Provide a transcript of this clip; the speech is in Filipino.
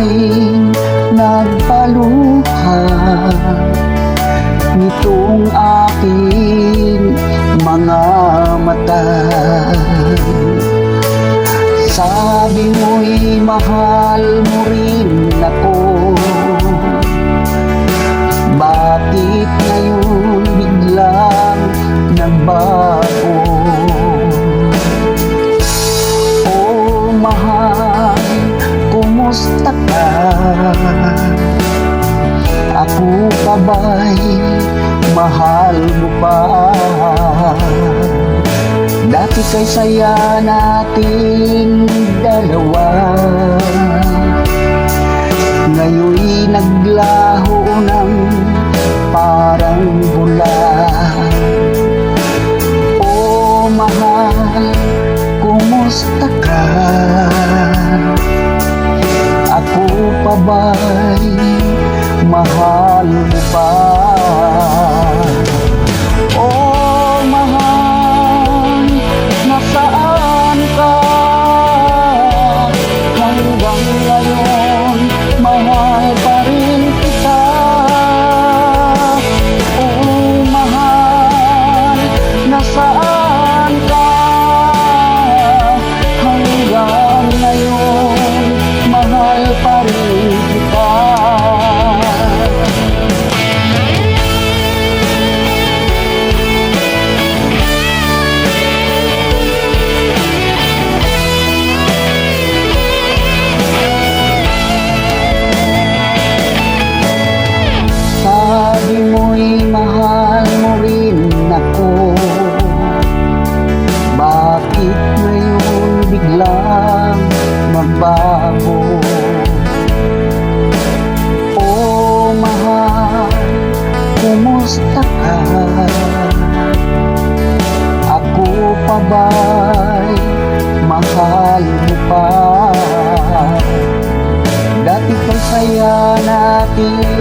ba'y nagpaluha nitong aking mga mata? Sabi mo'y mahal mo rin ako, bakit ngayon biglang nagbago? Oh mahal, kumusta ka? Ako pa ba'y mahal mo pa? Dati kay saya nating dalawa, ngayon'y naglaho ng parang bula. Oh mahal, kumusta ka? Ako pa ba'y mahal mo pa? Oh mahal, nasaan ka? Hanggang ngayon, mahal pa rin kita. Oh mahal, nasaan ka? Hanggang ngayon, mahal pa rin kita. Sabi mo'y mahal mo rin ako, bakit ngayon biglang magbago? Oh mahal, kumusta ka? Ako pa ba'y mahal mo pa? Dati kay saya natin